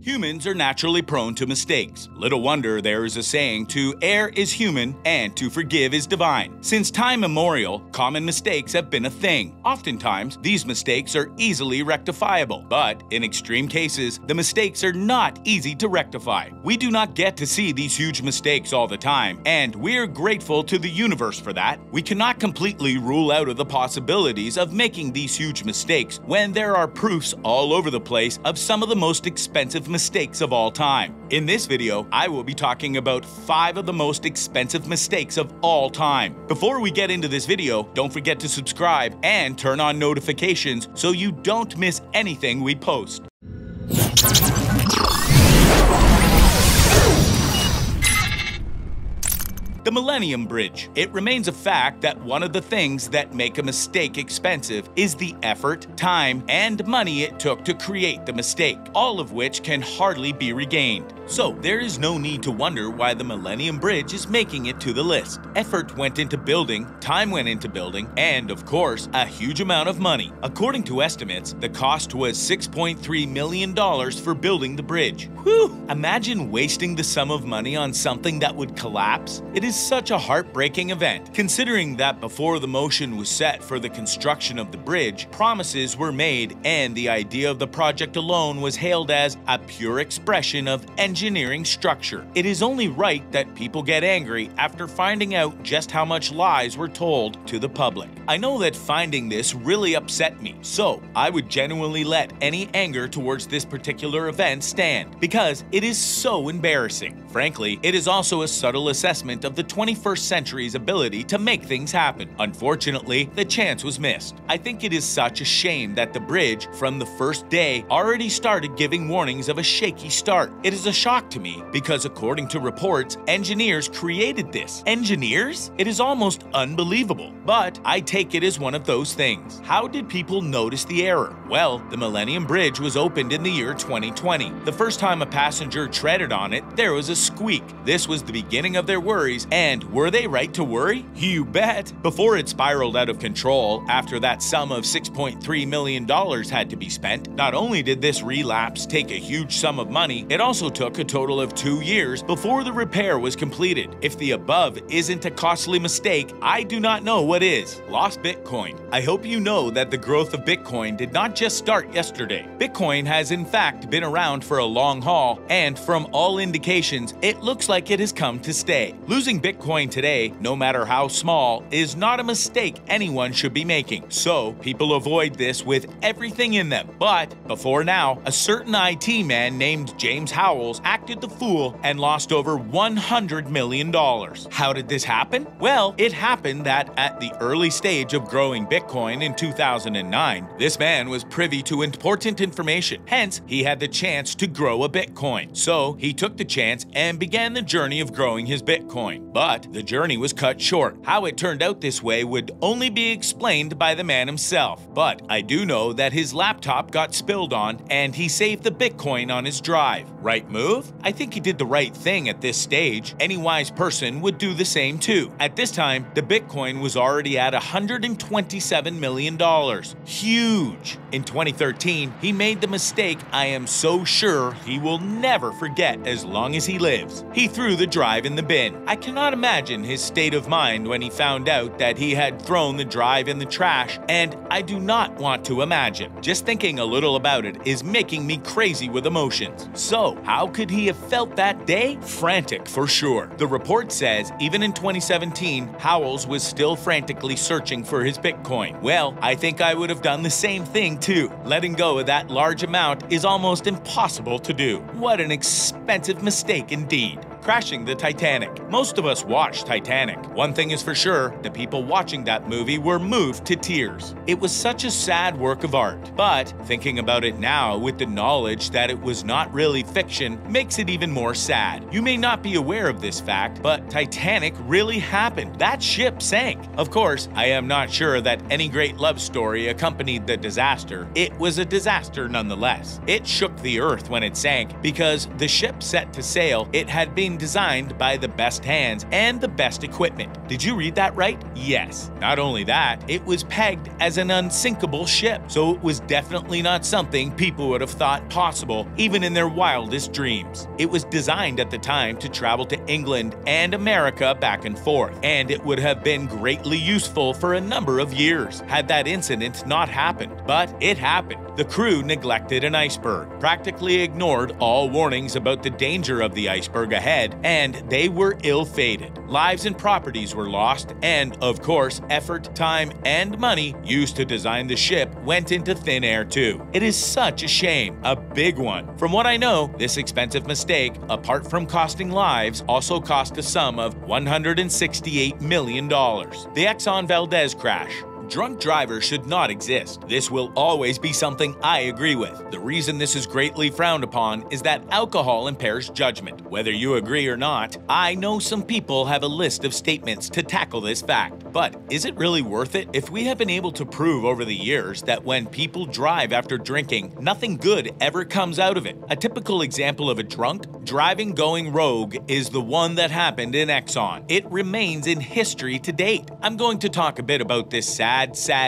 Humans are naturally prone to mistakes. Little wonder there is a saying to err is human and to forgive is divine. Since time immemorial, common mistakes have been a thing. Oftentimes, these mistakes are easily rectifiable, but in extreme cases, the mistakes are not easy to rectify. We do not get to see these huge mistakes all the time, and we're grateful to the universe for that. We cannot completely rule out of the possibilities of making these huge mistakes when there are proofs all over the place of some of the most expensive mistakes of all time. In this video, I will be talking about 5 of the most expensive mistakes of all time. Before we get into this video, don't forget to subscribe and turn on notifications so you don't miss anything we post. The Millennium Bridge. It remains a fact that one of the things that make a mistake expensive is the effort, time, and money it took to create the mistake, all of which can hardly be regained. So there is no need to wonder why the Millennium Bridge is making it to the list. Effort went into building, time went into building, and of course, a huge amount of money. According to estimates, the cost was $6.3 million for building the bridge. Whew! Imagine wasting the sum of money on something that would collapse. It is such a heartbreaking event, considering that before the motion was set for the construction of the bridge, promises were made and the idea of the project alone was hailed as a pure expression of engineering structure. It is only right that people get angry after finding out just how much lies were told to the public. I know that finding this really upset me, so I would genuinely let any anger towards this particular event stand, because it is so embarrassing. Frankly, it is also a subtle assessment of the 21st century's ability to make things happen. Unfortunately, the chance was missed. I think it is such a shame that the bridge, from the first day, already started giving warnings of a shaky start. It is a shock to me because, according to reports, engineers created this. Engineers? It is almost unbelievable. But I take it as one of those things. How did people notice the error? Well, the Millennium Bridge was opened in the year 2020. The first time a passenger treaded on it, there was a squeak. This was the beginning of their worries, and were they right to worry? You bet! Before it spiraled out of control, after that sum of $6.3 million had to be spent, not only did this relapse take a huge sum of money, it also took a total of 2 years before the repair was completed. If the above isn't a costly mistake, I do not know what is. Lost Bitcoin. I hope you know that the growth of Bitcoin did not just start yesterday. Bitcoin has in fact been around for a long haul, and from all indications, it looks like it has come to stay. Losing Bitcoin today, no matter how small, is not a mistake anyone should be making. So people avoid this with everything in them. But before now, a certain IT man named James Howells acted the fool and lost over $100 million. How did this happen? Well, it happened that at the early stage of growing Bitcoin in 2009, this man was privy to important information. Hence, he had the chance to grow a Bitcoin. So he took the chance and began the journey of growing his Bitcoin. But the journey was cut short. How it turned out this way would only be explained by the man himself. But I do know that his laptop got spilled on and he saved the Bitcoin on his drive. Right move? I think he did the right thing at this stage. Any wise person would do the same too. At this time, the Bitcoin was already at $127 million. Huge! In 2013, he made the mistake I am so sure he will never forget as long as he lives. He threw the drive in the bin. I cannot imagine his state of mind when he found out that he had thrown the drive in the trash, and I do not want to imagine. Just thinking a little about it is making me crazy with emotions. So, how could he have felt that day? Frantic for sure. The report says even in 2017, Howells was still frantically searching for his Bitcoin. Well, I think I would have done the same thing too. Letting go of that large amount is almost impossible to do. What an expensive mistake indeed. Crashing the Titanic. Most of us watched Titanic. One thing is for sure, the people watching that movie were moved to tears. It was such a sad work of art. But thinking about it now with the knowledge that it was not really fiction makes it even more sad. You may not be aware of this fact, but Titanic really happened. That ship sank. Of course, I am not sure that any great love story accompanied the disaster. It was a disaster nonetheless. It shook the earth when it sank because the ship set to sail, it had been designed by the best hands and the best equipment. Did you read that right? Yes. Not only that, it was pegged as an unsinkable ship, so it was definitely not something people would have thought possible, even in their wildest dreams. It was designed at the time to travel to England and America back and forth, and it would have been greatly useful for a number of years had that incident not happened. But it happened. The crew neglected an iceberg, practically ignored all warnings about the danger of the iceberg ahead, and they were ill-fated. Lives and properties were lost, and, of course, effort, time, and money used to design the ship went into thin air too. It is such a shame, a big one. From what I know, this expensive mistake, apart from costing lives, also cost a sum of $168 million. The Exxon Valdez crash. Drunk drivers should not exist. This will always be something I agree with. The reason this is greatly frowned upon is that alcohol impairs judgment. Whether you agree or not, I know some people have a list of statements to tackle this fact. But is it really worth it? If we have been able to prove over the years that when people drive after drinking, nothing good ever comes out of it. A typical example of a drunk driving going rogue is the one that happened in Exxon. It remains in history to date. I'm going to talk a bit about this sad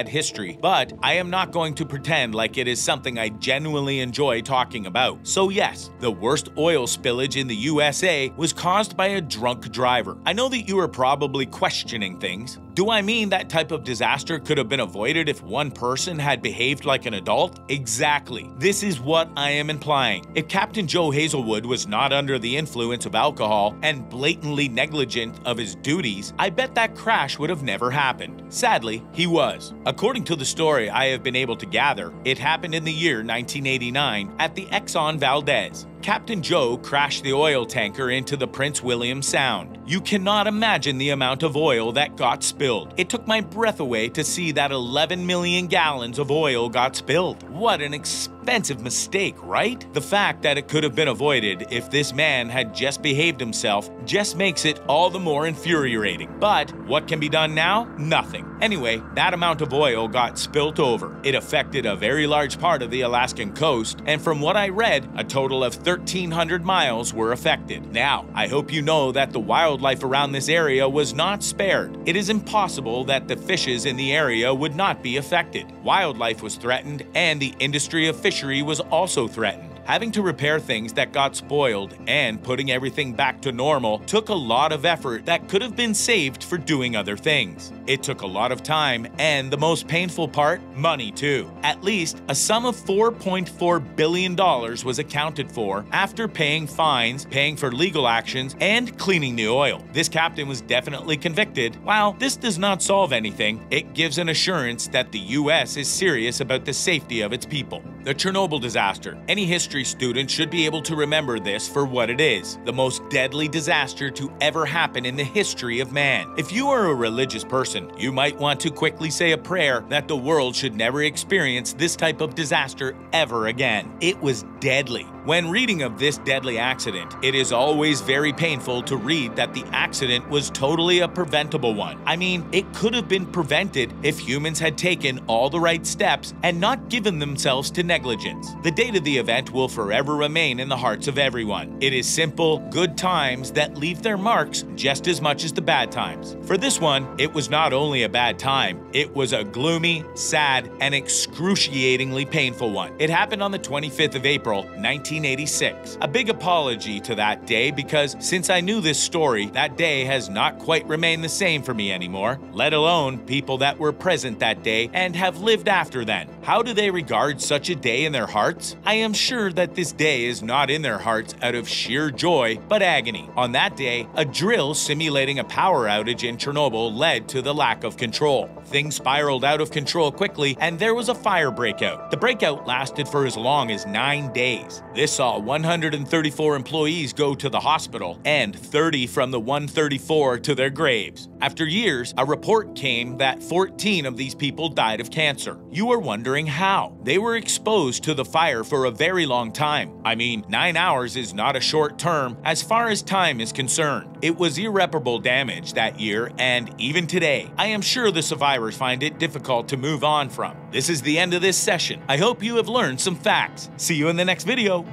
history, but I am not going to pretend like it is something I genuinely enjoy talking about. So yes, the worst oil spillage in the USA was caused by a drunk driver. I know that you are probably questioning things. Do I mean that type of disaster could have been avoided if one person had behaved like an adult? Exactly. This is what I am implying. If Captain Joe Hazelwood was not under the influence of alcohol and blatantly negligent of his duties, I bet that crash would have never happened. Sadly, he was. According to the story I have been able to gather, it happened in the year 1989 at the Exxon Valdez. Captain Joe crashed the oil tanker into the Prince William Sound. You cannot imagine the amount of oil that got spilled. It took my breath away to see that 11 million gallons of oil got spilled. What an expensive mistake, right? The fact that it could have been avoided if this man had just behaved himself just makes it all the more infuriating. But what can be done now? Nothing. Anyway, that amount of oil got spilt over. It affected a very large part of the Alaskan coast, and from what I read, a total of 1,300 miles were affected. Now, I hope you know that the wildlife around this area was not spared. It is impossible that the fishes in the area would not be affected. Wildlife was threatened, and the industry of fishery was also threatened. Having to repair things that got spoiled and putting everything back to normal took a lot of effort that could have been saved for doing other things. It took a lot of time, and the most painful part, money too. At least a sum of $4.4 billion was accounted for after paying fines, paying for legal actions, and cleaning the oil. This captain was definitely convicted. While this does not solve anything, it gives an assurance that the US is serious about the safety of its people. The Chernobyl disaster. Any history student should be able to remember this for what it is: the most deadly disaster to ever happen in the history of man. If you are a religious person, you might want to quickly say a prayer that the world should never experience this type of disaster ever again. It was deadly. When reading of this deadly accident, it is always very painful to read that the accident was totally a preventable one. I mean, it could have been prevented if humans had taken all the right steps and not given themselves to negligence. The date of the event will forever remain in the hearts of everyone. It is simple, good times that leave their marks just as much as the bad times. For this one, it was not only a bad time, it was a gloomy, sad, and excruciatingly painful one. It happened on the 25th of April, 1986. A big apology to that day, because since I knew this story, that day has not quite remained the same for me anymore, let alone people that were present that day and have lived after then. How do they regard such a day in their hearts? I am sure that this day is not in their hearts out of sheer joy, but agony. On that day, a drill simulating a power outage in Chernobyl led to the lack of control. Things spiraled out of control quickly, and there was a fire breakout. The breakout lasted for as long as 9 days. This saw 134 employees go to the hospital and 30 from the 134 to their graves. After years, a report came that 14 of these people died of cancer. You are wondering how? They were exposed to the fire for a very long time. I mean, 9 hours is not a short term as far as time is concerned. It was irreparable damage that year, and even today, I am sure the survivors find it difficult to move on from. This is the end of this session. I hope you have learned some facts. See you in the next video.